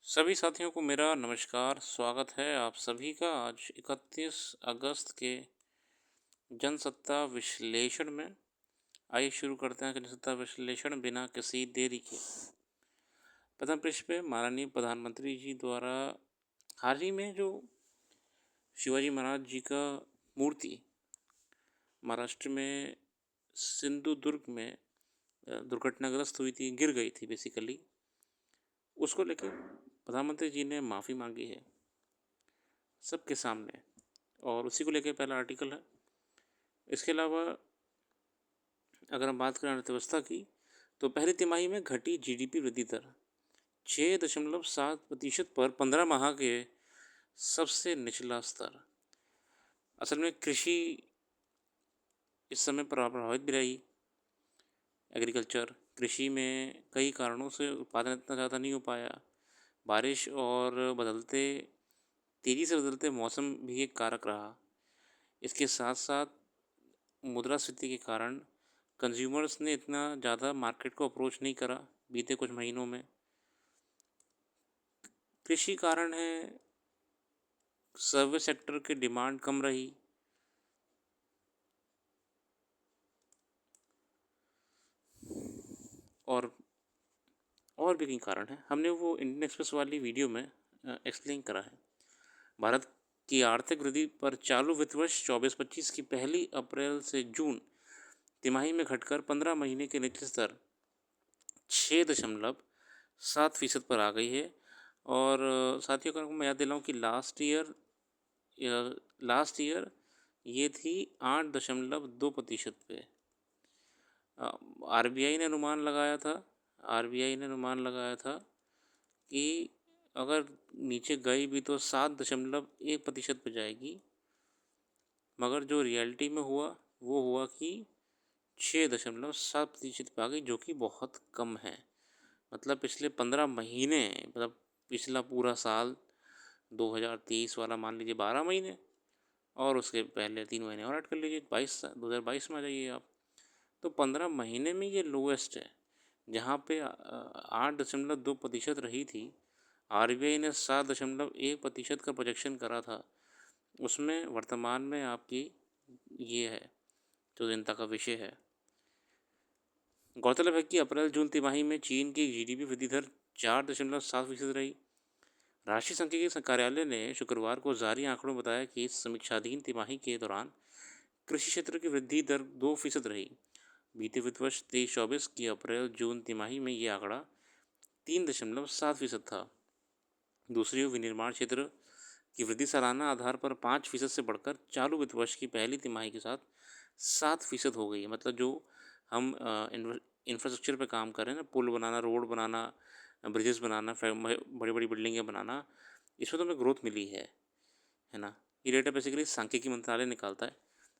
सभी साथियों को मेरा नमस्कार, स्वागत है आप सभी का आज 31 अगस्त के जनसत्ता विश्लेषण में। आइए शुरू करते हैं जनसत्ता विश्लेषण बिना किसी देरी के। प्रथम पृष्ठ पे माननीय प्रधानमंत्री जी द्वारा हाल ही में जो शिवाजी महाराज जी का मूर्ति महाराष्ट्र में सिंधुदुर्ग में दुर्घटनाग्रस्त हुई थी, गिर गई थी बेसिकली, उसको लेकर प्रधानमंत्री जी ने माफ़ी मांगी है सबके सामने, और उसी को लेकर पहला आर्टिकल है। इसके अलावा अगर हम बात करें अर्थव्यवस्था की, तो पहली तिमाही में घटी जीडीपी वृद्धि दर 6.7% पर 15 माह के सबसे निचला स्तर। असल में कृषि इस समय प्रभावित भी रही। एग्रीकल्चर कृषि में कई कारणों से उत्पादन इतना ज़्यादा नहीं हो पाया। बारिश और तेज़ी से बदलते मौसम भी एक कारक रहा। इसके साथ साथ मुद्रास्फीति के कारण कंज्यूमर्स ने इतना ज़्यादा मार्केट को अप्रोच नहीं करा बीते कुछ महीनों में। कृषि कारण है, सर्विस सेक्टर की डिमांड कम रही। और भी कई कारण हैं, हमने वो इंडियन एक्सप्रेस वाली वीडियो में एक्सप्लेन करा है। भारत की आर्थिक वृद्धि पर चालू वित्त वर्ष 24-25 की पहली अप्रैल से जून तिमाही में घटकर 15 महीने के निचले स्तर 6.7% पर आ गई है। और साथियों को मैं याद दिलाऊं कि लास्ट ईयर ये थी 8.2% पे। आरबीआई ने अनुमान लगाया था कि अगर नीचे गई भी तो 7.1% पे जाएगी, मगर जो रियलिटी में हुआ वो हुआ कि 6.7% पे आ गई, जो कि बहुत कम है। मतलब पिछले 15 महीने, मतलब पिछला पूरा साल 2023 वाला मान लीजिए 12 महीने, और उसके पहले 3 महीने और ऐड कर लीजिए 2022 में आ जाइए आप, तो 15 महीने में ये लोएस्ट है। जहाँ पे 8.2% रही थी, आरबीआई ने 7.1% का प्रोजेक्शन करा था, उसमें वर्तमान में आपकी ये है जो चिंता का विषय है। गौरतलब है कि अप्रैल जून तिमाही में चीन की जीडीपी वृद्धि दर 4.7% रही। राष्ट्रीय सांख्यिकी कार्यालय ने शुक्रवार को जारी आंकड़ों में बताया कि इस समीक्षाधीन तिमाही के दौरान कृषि क्षेत्र की वृद्धि दर 2% रही। बीते वित्त वर्ष 23-24 की अप्रैल जून तिमाही में ये आंकड़ा 3.7% था। दूसरी ओर विनिर्माण क्षेत्र की वृद्धि सालाना आधार पर 5% से बढ़कर चालू वित्त वर्ष की पहली तिमाही के साथ 7% हो गई है। मतलब जो हम इंफ्रास्ट्रक्चर पे काम कर रहे हैं ना, पुल बनाना, रोड बनाना, ब्रिजेस बनाना, बड़ी बड़ी बिल्डिंगें बनाना, इसमें तो हमें ग्रोथ मिली है ना। ये डेटा बेसिकली सांख्यिकी मंत्रालय निकालता है,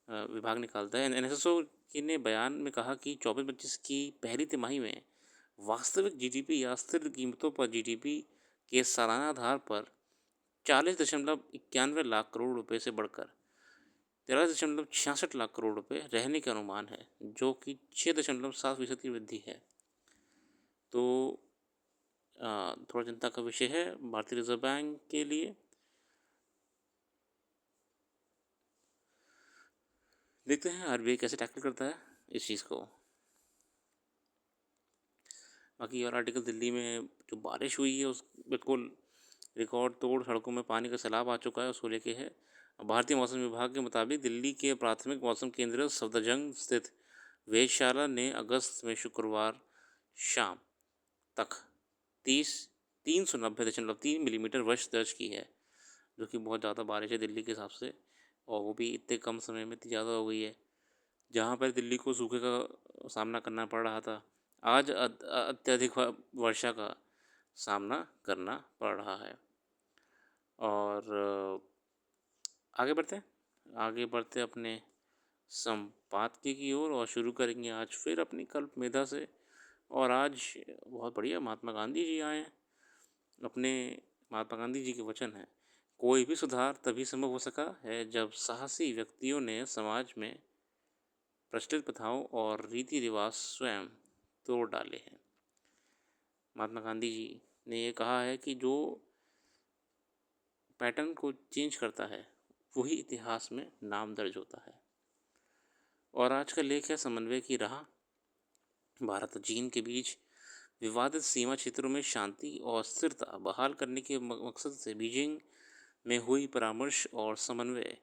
विभाग निकालता है। एनएसएसओ ने बयान में कहा कि 24-25 की पहली तिमाही में वास्तविक जीडीपी या स्थिर कीमतों पर जीडीपी के सालाना आधार पर 40.91 लाख करोड़ रुपए से बढ़कर 13.66 लाख करोड़ रुपए रहने का अनुमान है, जो कि 6.7% की वृद्धि है। तो थोड़ा चिंता का विषय है भारतीय रिजर्व बैंक के लिए। देखते हैं आरबीआई कैसे टैकल करता है इस चीज़ को। बाकी और आर्टिकल, दिल्ली में जो बारिश हुई है उस बिल्कुल रिकॉर्ड तोड़ सड़कों में पानी का सैलाब आ चुका है, उसको लेके है। भारतीय मौसम विभाग के मुताबिक दिल्ली के प्राथमिक मौसम केंद्र सफदरजंग स्थित वेधशाला ने अगस्त में शुक्रवार शाम तक 390.3 मिलीमीटर वर्षा दर्ज की है, जो कि बहुत ज़्यादा बारिश है दिल्ली के हिसाब से, और वो भी इतने कम समय में इतनी ज़्यादा हो गई है। जहाँ पर दिल्ली को सूखे का सामना करना पड़ रहा था, आज अत्यधिक वर्षा का सामना करना पड़ रहा है। और आगे बढ़ते अपने संपादकीय की ओर और शुरू करेंगे आज फिर अपनी कल्प मेधा से। और आज बहुत बढ़िया महात्मा गांधी जी आए हैं। अपने महात्मा गांधी जी के वचन हैं, कोई भी सुधार तभी संभव हो सका है जब साहसी व्यक्तियों ने समाज में प्रचलित प्रथाओं और रीति रिवाज स्वयं तोड़ डाले हैं। महात्मा गांधी जी ने ये कहा है कि जो पैटर्न को चेंज करता है वही इतिहास में नाम दर्ज होता है। और आज का लेख है समन्वय की राह। भारत और चीन के बीच विवादित सीमा क्षेत्रों में शांति और स्थिरता बहाल करने के मकसद से बीजिंग में हुई परामर्श और समन्वय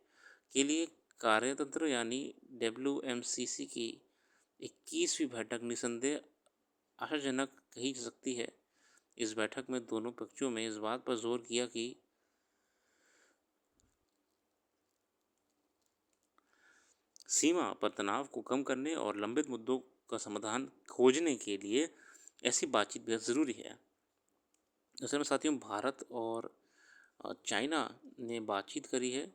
के लिए कार्यतंत्र यानी WMCC की 21वीं बैठक निसंदेह आशाजनक कही जा सकती है। इस बैठक में दोनों पक्षों में इस बात पर जोर किया कि सीमा पर तनाव को कम करने और लंबित मुद्दों का समाधान खोजने के लिए ऐसी बातचीत बेहद ज़रूरी है। असल में साथियों, भारत और चाइना ने बातचीत करी है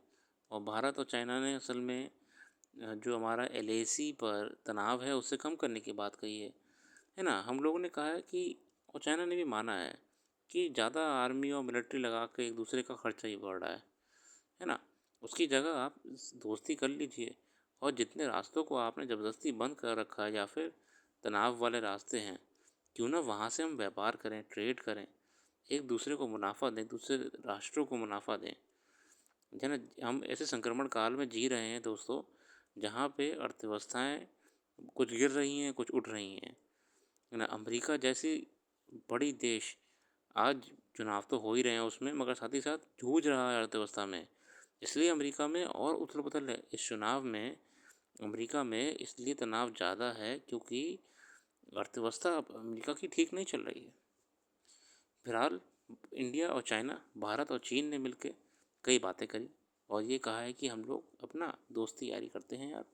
और भारत और चाइना ने असल में जो हमारा LAC पर तनाव है उसे कम करने की बात कही है ना। हम लोगों ने कहा है कि और चाइना ने भी माना है कि ज़्यादा आर्मी और मिलिट्री लगा के एक दूसरे का खर्चा ही बढ़ रहा है ना। उसकी जगह आप दोस्ती कर लीजिए और जितने रास्तों को आपने ज़बरदस्ती बंद कर रखा है या फिर तनाव वाले रास्ते हैं, क्यों ना वहाँ से हम व्यापार करें, ट्रेड करें, एक दूसरे को मुनाफा दें, दूसरे राष्ट्रों को मुनाफा दें। है ना, हम ऐसे संक्रमण काल में जी रहे हैं दोस्तों, जहाँ पे अर्थव्यवस्थाएं कुछ गिर रही हैं, कुछ उठ रही हैं। है ना, अमेरिका जैसी बड़ी देश आज चुनाव तो हो ही रहे हैं उसमें, मगर साथ ही साथ जूझ रहा है अर्थव्यवस्था में। इसलिए अमेरिका में और उथल पुथल है इस चुनाव में। अमेरिका में इसलिए तनाव ज़्यादा है क्योंकि अर्थव्यवस्था अमेरिका की ठीक नहीं चल रही है। फिलहाल इंडिया और चाइना, भारत और चीन ने मिलकर कई बातें करी और ये कहा है कि हम लोग अपना दोस्ती यारी करते हैं यार,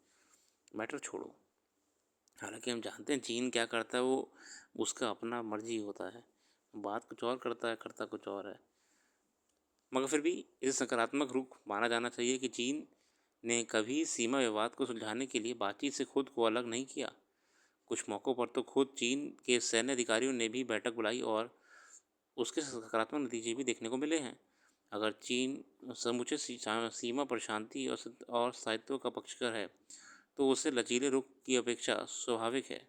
मैटर छोड़ो। हालांकि हम जानते हैं चीन क्या करता है, वो उसका अपना मर्जी होता है, बात कुछ और करता है, करता कुछ और है। मगर फिर भी इसे सकारात्मक रुख माना जाना चाहिए कि चीन ने कभी सीमा विवाद को सुलझाने के लिए बातचीत से खुद को अलग नहीं किया। कुछ मौक़ों पर तो खुद चीन के सैन्य अधिकारियों ने भी बैठक बुलाई और उसके सकारात्मक नतीजे भी देखने को मिले हैं। अगर चीन समूचे सीमा पर शांति और स्थायित्व का पक्षकर है तो उससे लचीले रुख की अपेक्षा स्वाभाविक है।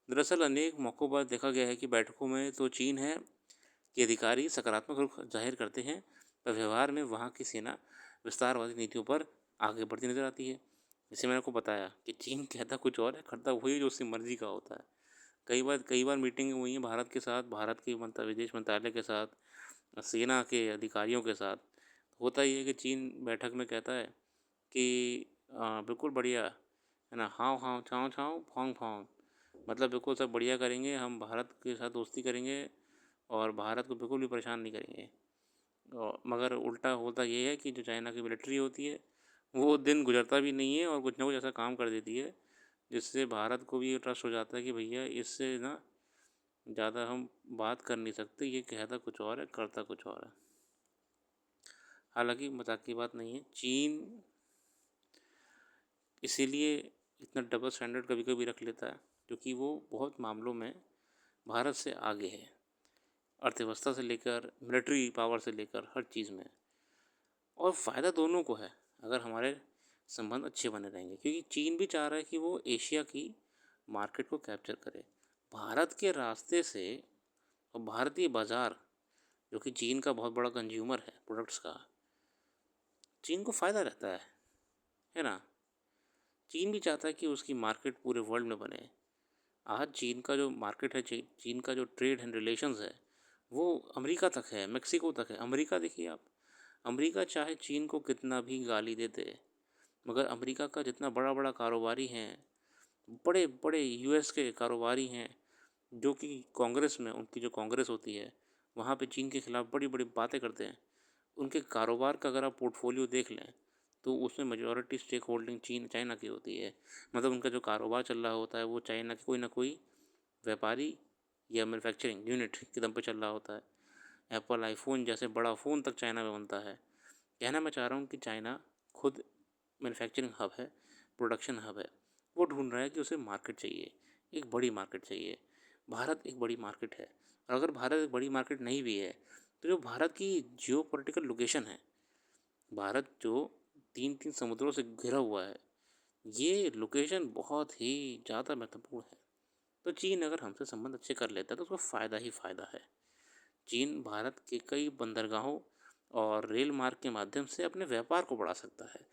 दरअसल अनेक मौक़ों पर देखा गया है कि बैठकों में तो चीन है कि अधिकारी सकारात्मक रुख जाहिर करते हैं, पर व्यवहार में वहाँ की सेना विस्तारवादी नीतियों पर आगे बढ़ती नजर आती है। जैसे मैंने आपको बताया कि चीन कहता कुछ और है, करता वही जो उसकी मर्जी का होता है। कई बार मीटिंग हुई है भारत के साथ, भारत के विदेश मंत्रालय के साथ, सेना के अधिकारियों के साथ। होता ही है कि चीन बैठक में कहता है कि बिल्कुल बढ़िया है ना, हाव हाव छाँव छाँव फाँव फाँव, मतलब बिल्कुल सब बढ़िया करेंगे, हम भारत के साथ दोस्ती करेंगे और भारत को बिल्कुल भी परेशान नहीं करेंगे। मगर उल्टा होता ये है कि जो चाइना की मिलिट्री होती है वो दिन गुजरता भी नहीं है और कुछ ना कुछ ऐसा काम कर देती है जिससे भारत को भी ये ट्रस्ट हो जाता है कि भैया इससे ना ज़्यादा हम बात कर नहीं सकते, ये कहता कुछ और है, करता कुछ और है। हालांकि मजाक की बात नहीं है, चीन इसीलिए इतना डबल स्टैंडर्ड कभी कभी रख लेता है क्योंकि वो बहुत मामलों में भारत से आगे है, अर्थव्यवस्था से लेकर मिलिट्री पावर से लेकर हर चीज़ में। और फ़ायदा दोनों को है अगर हमारे संबंध अच्छे बने रहेंगे, क्योंकि चीन भी चाह रहा है कि वो एशिया की मार्केट को कैप्चर करे भारत के रास्ते से। और भारतीय बाज़ार जो कि चीन का बहुत बड़ा कंज्यूमर है प्रोडक्ट्स का, चीन को फ़ायदा रहता है ना। चीन भी चाहता है कि उसकी मार्केट पूरे वर्ल्ड में बने। आज चीन का जो मार्केट है, चीन का जो ट्रेड एंड रिलेशंस है वो अमेरिका तक है, मेक्सिको तक है। अमेरिका देखिए आप, अमेरिका चाहे चीन को कितना भी गाली देते, मगर अमेरिका का जितना बड़ा बड़ा कारोबारी हैं, बड़े बड़े US के कारोबारी हैं जो कि कांग्रेस में, उनकी जो कांग्रेस होती है वहाँ पे चीन के खिलाफ बड़ी बड़ी बातें करते हैं। उनके कारोबार का अगर आप पोर्टफोलियो देख लें तो उसमें मेजॉरिटी स्टेक होल्डिंग चाइना की होती है। मतलब उनका जो कारोबार चल रहा होता है वो चाइना के कोई ना कोई व्यापारी या मैन्युफैक्चरिंग यूनिट के दम पे चल रहा होता है। एप्पल आईफोन जैसे बड़ा फ़ोन तक चाइना में बनता है। कहना मैं चाह रहा हूँ कि चाइना खुद मैन्युफैक्चरिंग हब है, प्रोडक्शन हब है। वो ढूंढ रहा है कि उसे मार्केट चाहिए, एक बड़ी मार्केट चाहिए। भारत एक बड़ी मार्केट है और अगर भारत एक बड़ी मार्केट नहीं भी है तो जो भारत की जियो पोलिटिकल लोकेशन है, भारत जो 3 समुद्रों से घिरा हुआ है, ये लोकेशन बहुत ही ज़्यादा महत्वपूर्ण है। तो चीन अगर हमसे संबंध अच्छे कर लेता है तो उसको फ़ायदा ही फ़ायदा है। चीन भारत के कई बंदरगाहों और रेल मार्ग के माध्यम से अपने व्यापार को बढ़ा सकता है।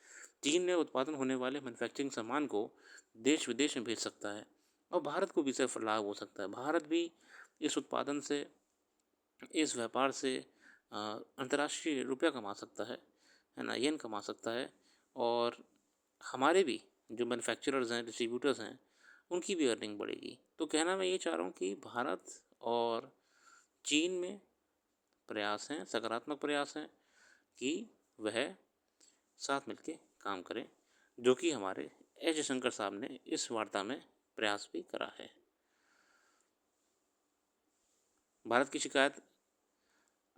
चीन में उत्पादन होने वाले मैन्युफैक्चरिंग सामान को देश विदेश में भेज सकता है और भारत को भी इससे लाभ हो सकता है। भारत भी इस उत्पादन से, इस व्यापार से अंतर्राष्ट्रीय रुपया कमा सकता है ना, येन कमा सकता है। और हमारे भी जो मैन्युफैक्चरर्स हैं, डिस्ट्रीब्यूटर्स हैं, उनकी भी अर्निंग बढ़ेगी। तो कहना मैं ये चाह रहा हूँ कि भारत और चीन में प्रयास हैं, सकारात्मक प्रयास हैं कि वह साथ मिलके काम करें, जो कि हमारे एस जयशंकर साहब ने इस वार्ता में प्रयास भी करा है। भारत की शिकायत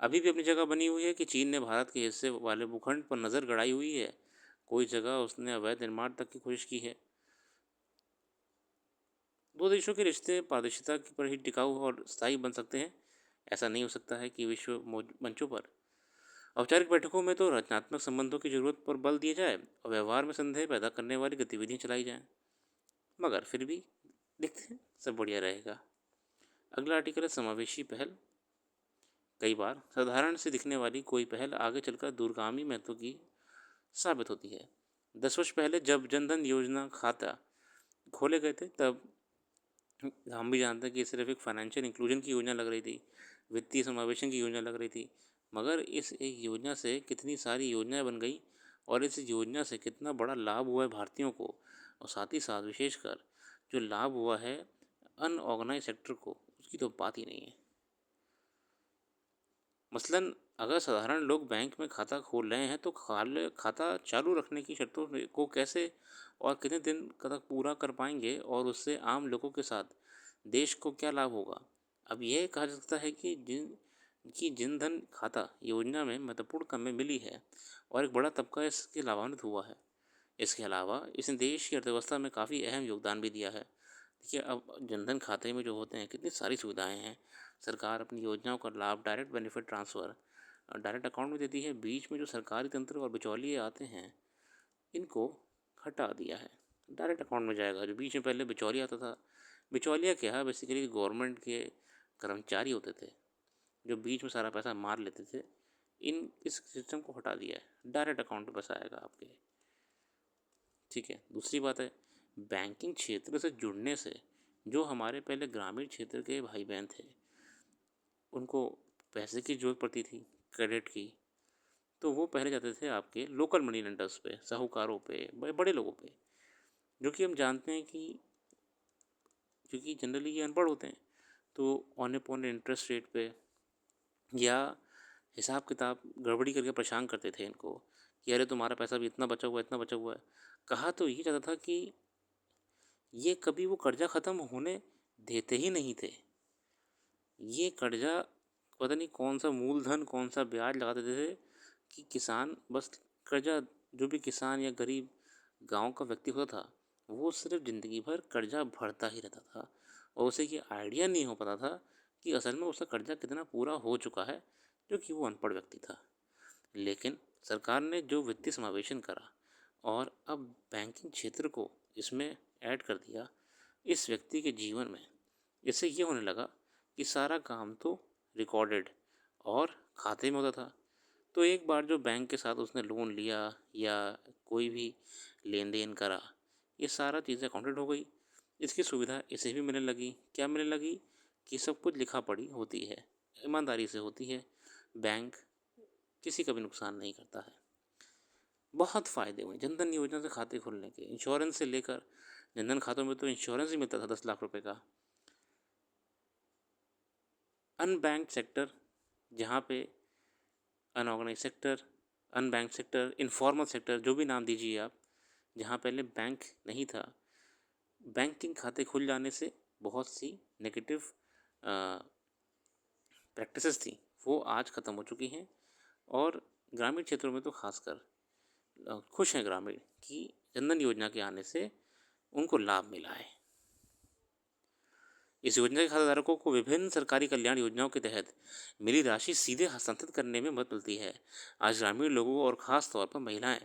अभी भी अपनी जगह बनी हुई है कि चीन ने भारत के हिस्से वाले भूखंड पर नज़र गड़ाई हुई है। कोई जगह उसने अवैध निर्माण तक की कोशिश की है। दो देशों के रिश्ते पारदर्शिता पर ही टिकाऊ और स्थायी बन सकते हैं। ऐसा नहीं हो सकता है कि विश्व मंचों पर औपचारिक बैठकों में तो रचनात्मक संबंधों की जरूरत पर बल दिया जाए और व्यवहार में संदेह पैदा करने वाली गतिविधियां चलाई जाएं। मगर फिर भी देखते हैं, सब बढ़िया रहेगा। अगला आर्टिकल है समावेशी पहल। कई बार साधारण से दिखने वाली कोई पहल आगे चलकर दूरगामी महत्व की साबित होती है। 10 वर्ष पहले जब जनधन योजना खाता खोले गए थे, तब हम भी जानते हैं कि सिर्फ एक फाइनेंशियल इंक्लूजन की योजना लग रही थी, वित्तीय समावेशन की योजना लग रही थी। मगर इस एक योजना से कितनी सारी योजनाएं बन गई और इस योजना से कितना बड़ा लाभ हुआ है भारतीयों को, और साथ ही साथ विशेषकर जो लाभ हुआ है अनऑर्गेनाइज सेक्टर को, उसकी तो बात ही नहीं है। मसलन अगर साधारण लोग बैंक में खाता खोल रहे हैं तो खाता चालू रखने की शर्तों को कैसे और कितने दिन तक पूरा कर पाएंगे, और उससे आम लोगों के साथ देश को क्या लाभ होगा। अब यह कहा जा सकता है कि जिन धन खाता योजना में महत्वपूर्ण कमी मिली है और एक बड़ा तबका इसके लाभान्वित हुआ है। इसके अलावा इसने देश की अर्थव्यवस्था में काफ़ी अहम योगदान भी दिया है। देखिए, अब जनधन खाते में जो होते हैं कितनी सारी सुविधाएं हैं। सरकार अपनी योजनाओं का लाभ direct benefit transfer direct account में देती है। बीच में जो सरकारी तंत्र और बिचौलिए आते हैं, इनको हटा दिया है। डायरेक्ट अकाउंट में जाएगा। जो बीच में पहले बिचौलिया आता था, बिचौलिया क्या है, बेसिकली गवर्नमेंट के कर्मचारी होते थे जो बीच में सारा पैसा मार लेते थे। इस सिस्टम को हटा दिया है, डायरेक्ट अकाउंट में पैसा आएगा आपके। ठीक है। दूसरी बात है, बैंकिंग क्षेत्र से जुड़ने से जो हमारे पहले ग्रामीण क्षेत्र के भाई बहन थे, उनको पैसे की ज़रूरत पड़ती थी, क्रेडिट की, तो वो पहले जाते थे आपके लोकल मनी लेंडर्स पे, साहूकारों पे, बड़े लोगों पे, जो कि हम जानते हैं कि क्योंकि जनरली ये अनपढ़ होते हैं, तो औने पौने इंटरेस्ट रेट पे या हिसाब किताब गड़बड़ी करके परेशान करते थे इनको कि अरे तुम्हारा पैसा भी इतना बचा हुआ है, इतना बचा हुआ है। कहा तो ये जाता था कि ये कभी वो कर्जा ख़त्म होने देते ही नहीं थे। ये कर्जा पता नहीं कौन सा मूलधन, कौन सा ब्याज लगा देते थे कि किसान बस कर्जा, जो भी किसान या गरीब गांव का व्यक्ति होता था, वो सिर्फ ज़िंदगी भर कर्जा भरता ही रहता था और उसे ये आइडिया नहीं हो पाता था कि असल में उसका कर्जा कितना पूरा हो चुका है, जो कि वो अनपढ़ व्यक्ति था। लेकिन सरकार ने जो वित्तीय समावेशन करा और अब बैंकिंग क्षेत्र को इसमें ऐड कर दिया इस व्यक्ति के जीवन में, इससे ये होने लगा कि सारा काम तो रिकॉर्डेड और खाते में होता था। तो एक बार जो बैंक के साथ उसने लोन लिया या कोई भी लेन देन करा, ये सारा चीज़ें अकाउंटेड हो गई। इसकी सुविधा इसे भी मिलने लगी। क्या मिलने लगी कि सब कुछ लिखा पढ़ी होती है, ईमानदारी से होती है। बैंक किसी का भी नुकसान नहीं करता है। बहुत फ़ायदे हुए जनधन योजना से खाते खोलने के, इंश्योरेंस से लेकर जनधन खातों में तो इंश्योरेंस ही मिलता था 10 लाख रुपए का। अनबैंक्ड सेक्टर, जहाँ पे unorganise sector, unbank sector, informal sector, जो भी नाम दीजिए आप, जहाँ पहले बैंक नहीं था, बैंकिंग खाते खुल जाने से बहुत सी नेगेटिव प्रैक्टिसेस थी, वो आज ख़त्म हो चुकी हैं। और ग्रामीण क्षेत्रों में तो खासकर खुश हैं ग्रामीण कि जनधन योजना के आने से उनको लाभ मिला है। इस योजना के खाताधारकों को विभिन्न सरकारी कल्याण योजनाओं के तहत मिली राशि सीधे हस्तांतरित करने में मदद मिलती है। आज ग्रामीण लोगों और ख़ास तौर पर महिलाएं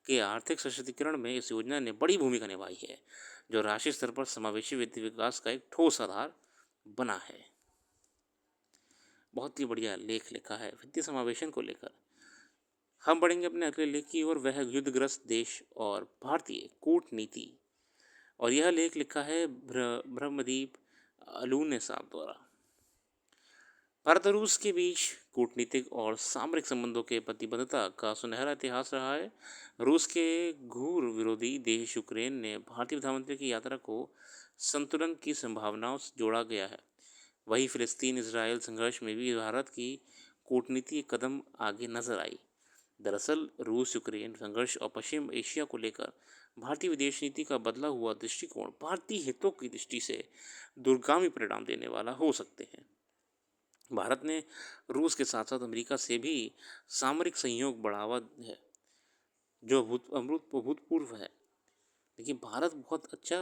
के आर्थिक सशक्तिकरण में इस योजना ने बड़ी भूमिका निभाई है, जो राष्ट्रीय स्तर पर समावेशी वित्तीय विकास का एक ठोस आधार बना है। बहुत ही बढ़िया लेख लिखा है वित्तीय समावेशन को लेकर। हम बढ़ेंगे अपने अगले लेख की ओर, वह है युद्धग्रस्त देश और भारतीय कूटनीति। और यह लेख लिखा है ब्रह्मदीप अलूने साहब द्वारा। भारत और रूस के बीच कूटनीतिक और सामरिक संबंधों के प्रतिबद्धता का सुनहरा इतिहास रहा है। रूस के घूर विरोधी देश यूक्रेन ने भारतीय प्रधानमंत्री की यात्रा को संतुलन की संभावनाओं से जोड़ा गया है। वहीं फिलिस्तीन इजरायल संघर्ष में भी भारत की कूटनीति एक कदम आगे नजर आई। दरअसल रूस यूक्रेन संघर्ष और पश्चिम एशिया को लेकर भारतीय विदेश नीति का बदला हुआ दृष्टिकोण भारतीय हितों की दृष्टि से दूरगामी परिणाम देने वाला हो सकते हैं। भारत ने रूस के साथ साथ अमेरिका से भी सामरिक सहयोग बढ़ावा है, जो भूतपूर्व है। देखिए, भारत बहुत अच्छा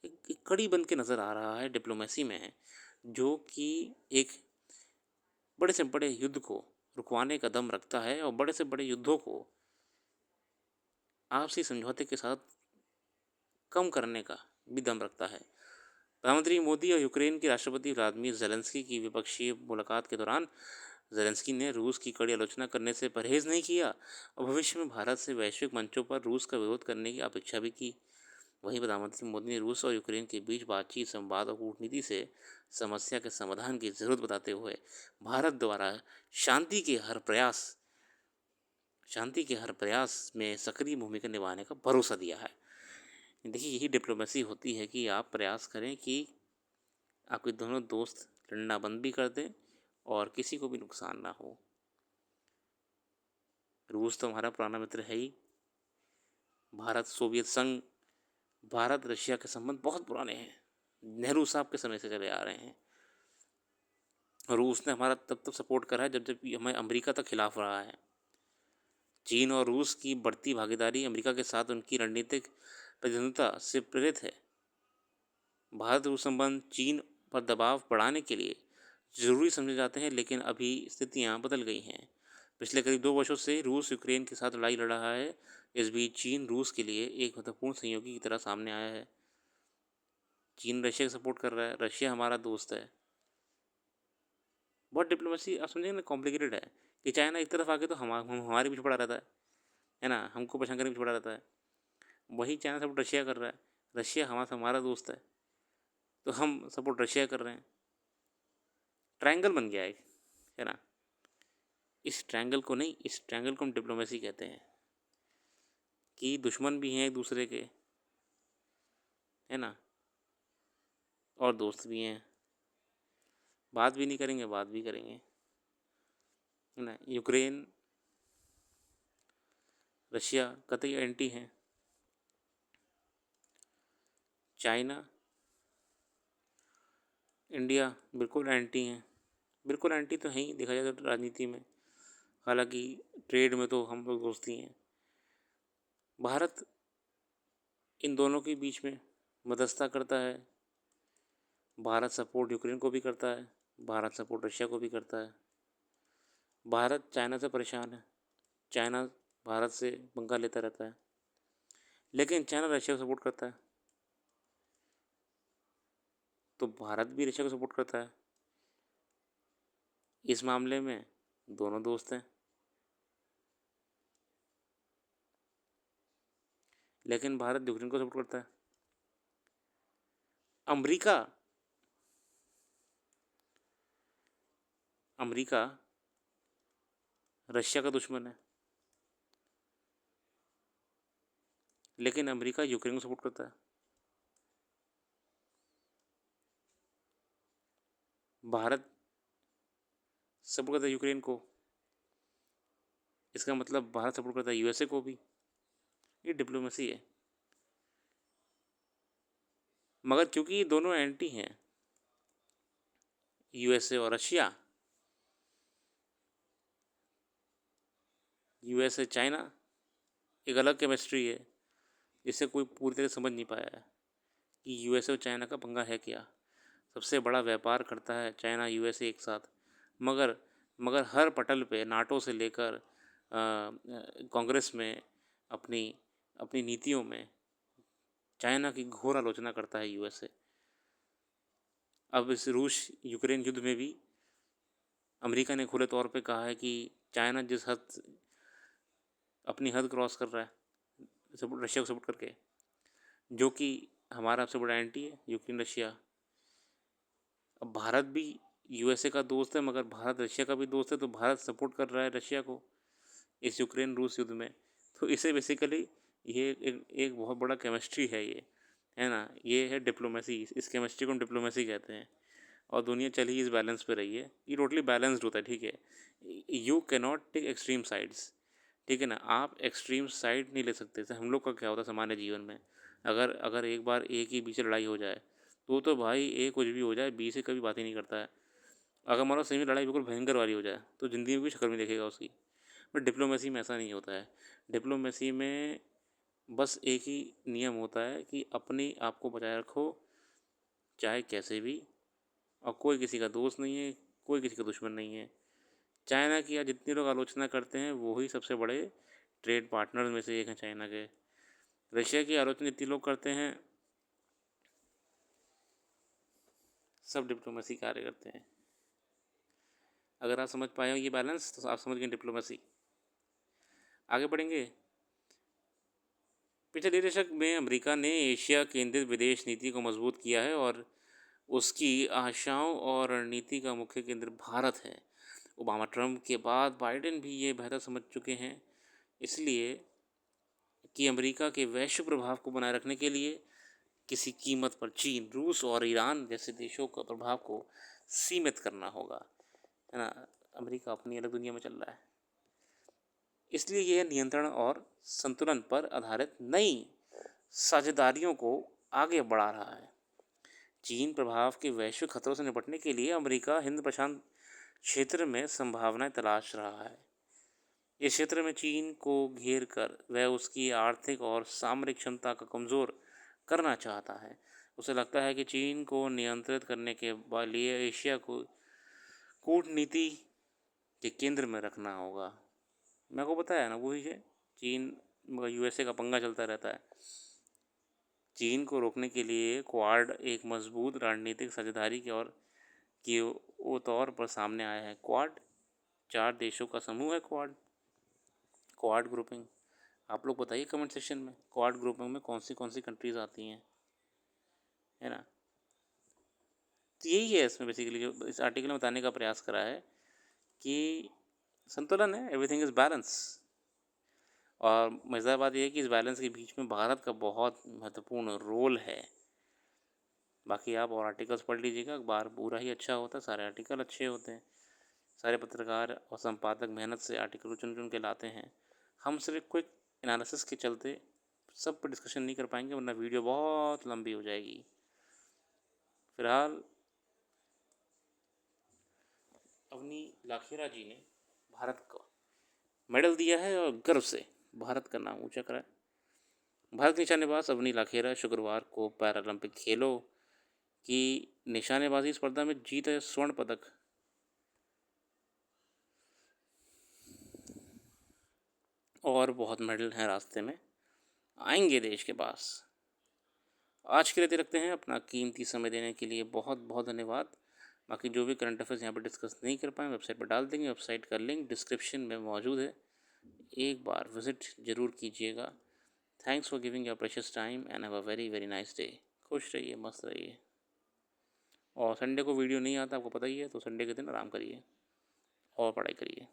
एक कड़ी बन के नज़र आ रहा है डिप्लोमेसी में, जो कि एक बड़े से बड़े युद्ध को रुकवाने का दम रखता है और बड़े से बड़े युद्धों को आपसी समझौते के साथ कम करने का भी दम रखता है। प्रधानमंत्री मोदी और यूक्रेन के राष्ट्रपति व्लादिमीर ज़ेलेंस्की की विपक्षीय मुलाकात के दौरान ज़ेलेंस्की ने रूस की कड़ी आलोचना करने से परहेज नहीं किया और भविष्य में भारत से वैश्विक मंचों पर रूस का विरोध करने की अपेक्षा भी की। वहीं प्रधानमंत्री मोदी ने रूस और यूक्रेन के बीच बातचीत, संवाद और कूटनीति से समस्या के समाधान की जरूरत बताते हुए भारत द्वारा शांति के हर प्रयास में सक्रिय भूमिका निभाने का भरोसा दिया है। देखिए, यही डिप्लोमेसी होती है कि आप प्रयास करें कि आपके दोनों दोस्त लड़ना बंद भी कर दें और किसी को भी नुकसान ना हो। रूस तो हमारा पुराना मित्र है ही। भारत सोवियत संघ, भारत रशिया के संबंध बहुत पुराने हैं, नेहरू साहब के समय से चले आ रहे हैं। रूस ने हमारा तब तक सपोर्ट करा है जब जब हमें अमेरिका तक खिलाफ रहा है। चीन और रूस की बढ़ती भागीदारी अमेरिका के साथ उनकी रणनीतिक प्रतिद्वंद्विता से प्रेरित है। भारत रूस संबंध चीन पर दबाव बढ़ाने के लिए जरूरी समझे जाते हैं, लेकिन अभी स्थितियां बदल गई हैं। पिछले करीब 2 वर्षों से रूस यूक्रेन के साथ लड़ाई लड़ रहा है। इस बीच चीन रूस के लिए एक महत्वपूर्ण सहयोगी की तरह सामने आया है। चीन रशिया का सपोर्ट कर रहा है, रशिया हमारा दोस्त है। बहुत डिप्लोमेसी आप समझेंगे ना, कॉम्प्लिकेटेड है कि चाइना एक तरफ आके तो हमारे पीछे पड़ा रहता है ना, हमको परेशान करने पीछे पड़ा रहता है। वही चाइना सपोर्ट रशिया कर रहा है, रशिया हमारा दोस्त है तो हम सपोर्ट रशिया कर रहे हैं। ट्रायंगल बन गया है ना। इस ट्रायंगल को हम डिप्लोमेसी कहते हैं कि दुश्मन भी हैं एक दूसरे के, है ना, और दोस्त भी हैं। बात भी नहीं करेंगे, बात भी करेंगे, है ना। यूक्रेन रशिया कतई एंटी हैं। चाइना इंडिया बिल्कुल एंटी हैं। बिल्कुल एंटी तो है ही देखा जाए तो राजनीति में, हालांकि ट्रेड में तो हम लोग दोस्ती हैं। भारत इन दोनों के बीच में मध्यस्थता करता है। भारत सपोर्ट यूक्रेन को भी करता है, भारत सपोर्ट रशिया को भी करता है। भारत चाइना से परेशान है, चाइना भारत से पंगा लेता रहता है, लेकिन चाइना रशिया को सपोर्ट करता है, तो भारत भी रशिया को सपोर्ट करता है। इस मामले में दोनों दोस्त हैं, लेकिन भारत यूक्रेन को सपोर्ट करता है। अमेरिका अमेरिका रशिया का दुश्मन है, लेकिन अमेरिका यूक्रेन को सपोर्ट करता है। भारत सपोर्ट करता है यूक्रेन को, इसका मतलब भारत सपोर्ट करता है यूएसए को भी। ये डिप्लोमेसी है। मगर क्योंकि ये दोनों एंटी हैं, यूएसए और रशिया, यूएसए चाइना एक अलग केमिस्ट्री है जिसे कोई पूरी तरह समझ नहीं पाया है कि यूएसए और चाइना का पंगा है क्या। सबसे बड़ा व्यापार करता है चाइना यूएसए एक साथ, मगर मगर हर पटल पे नाटो से लेकर कांग्रेस में अपनी अपनी नीतियों में चाइना की घोर आलोचना करता है यूएसए। अब इस रूस यूक्रेन युद्ध में भी अमेरिका ने खुले तौर पे कहा है कि चाइना जिस हद अपनी हद क्रॉस कर रहा है सपोर्ट रशिया को सपोर्ट करके, जो कि हमारा सबसे बड़ा एंटी है यूक्रेन रशिया। अब भारत भी यूएसए का दोस्त है, मगर भारत रशिया का भी दोस्त है, तो भारत सपोर्ट कर रहा है रशिया को इस यूक्रेन रूस युद्ध में। तो इसे बेसिकली ये एक बहुत बड़ा केमिस्ट्री है ये, है ना, ये है डिप्लोमेसी। इस केमिस्ट्री को हम डिप्लोमेसी कहते हैं। और दुनिया चली इस बैलेंस पे रही है, ये टोटली बैलेंस्ड होता है, ठीक है। You can not take extreme sides, ठीक है ना, आप एक्सट्रीम साइड नहीं ले सकते। जैसे हम लोग का क्या होता है सामान्य जीवन में, अगर अगर एक बार ए के बीच लड़ाई हो जाए तो भाई ए कुछ भी हो जाए बी से कभी बात ही नहीं करता है। अगर मान लो सही में लड़ाई बिल्कुल भयंकर वाली हो जाए तो ज़िंदगी में भी शक्ल नहीं देखेगा उसकी। बट डिप्लोमेसी में ऐसा नहीं होता है। डिप्लोमेसी में बस एक ही नियम होता है कि अपने आप को बचाए रखो चाहे कैसे भी, और कोई किसी का दोस्त नहीं है, कोई किसी का दुश्मन नहीं है। चाइना की आज जितने लोग आलोचना करते हैं वही सबसे बड़े ट्रेड पार्टनर्स में से एक हैं चाइना के। रशिया की आलोचना जितने लोग करते हैं सब डिप्लोमेसी कार्य करते हैं। अगर आप समझ पाए हो ये बैलेंस तो आप समझ गए डिप्लोमेसी। आगे बढ़ेंगे। पिछले दशक में अमेरिका ने एशिया केंद्रित विदेश नीति को मजबूत किया है और उसकी आशाओं और रणनीति का मुख्य केंद्र भारत है। ओबामा ट्रंप के बाद बाइडेन भी ये बेहतर समझ चुके हैं इसलिए कि अमेरिका के वैश्विक प्रभाव को बनाए रखने के लिए किसी कीमत पर चीन, रूस और ईरान जैसे देशों का प्रभाव को सीमित करना होगा, है ना। अमेरिका अपनी अलग दुनिया में चल रहा है, इसलिए यह नियंत्रण और संतुलन पर आधारित नई साझेदारियों को आगे बढ़ा रहा है। चीन प्रभाव के वैश्विक खतरों से निपटने के लिए अमेरिका हिंद प्रशांत क्षेत्र में संभावनाएं तलाश रहा है। इस क्षेत्र में चीन को घेर कर वह उसकी आर्थिक और सामरिक क्षमता का कमज़ोर करना चाहता है। उसे लगता है कि चीन को नियंत्रित करने के लिए एशिया को कूटनीति के केंद्र में रखना होगा। मेरे को पता है ना, वही है चीन यूएसए का पंगा चलता रहता है। चीन को रोकने के लिए क्वाड एक मजबूत रणनीतिक साझेदारी की ओर की वो तौर पर सामने आया है। क्वाड 4 देशों का समूह है। क्वाड ग्रुपिंग आप लोग बताइए कमेंट सेक्शन में, क्वाड ग्रुपिंग में कौन सी कंट्रीज़ आती हैं, है ना। तो यही है इसमें बेसिकली जो इस आर्टिकल में बताने का प्रयास करा है कि संतुलन है, एवरीथिंग इज़ बैलेंस। और मज़ेदार बात यह है कि इस बैलेंस के बीच में भारत का बहुत महत्वपूर्ण रोल है। बाकी आप और आर्टिकल्स पढ़ लीजिएगा, अखबार पूरा ही अच्छा होता है, सारे आर्टिकल अच्छे होते हैं, सारे पत्रकार और संपादक मेहनत से आर्टिकल चुन के लाते हैं। हम सिर्फ क्विक एनालिसिस के चलते सब पर डिस्कशन नहीं कर पाएंगे, वरना वीडियो बहुत लंबी हो जाएगी। फिलहाल अवनी लाखेरा जी ने भारत को मेडल दिया है और गर्व से भारत का नाम ऊंचा करा है। भारत की निशानेबाज अवनी लाखेरा शुक्रवार को पैरालंपिक खेलों की निशानेबाजी स्पर्धा में जीते स्वर्ण पदक। और बहुत मेडल हैं रास्ते में, आएंगे देश के पास। आज के लिए रखते हैं। अपना कीमती समय देने के लिए बहुत बहुत धन्यवाद। बाकी जो भी करंट अफेयर्स यहाँ पर डिस्कस नहीं कर पाए वेबसाइट पर डाल देंगे, वेबसाइट का लिंक डिस्क्रिप्शन में मौजूद है, एक बार विज़िट ज़रूर कीजिएगा। Thanks for giving your precious time and have a very very nice day. खुश रहिए, मस्त रहिए। और संडे को वीडियो नहीं आता आपको पता ही है, तो संडे के दिन आराम करिए और पढ़ाई करिए।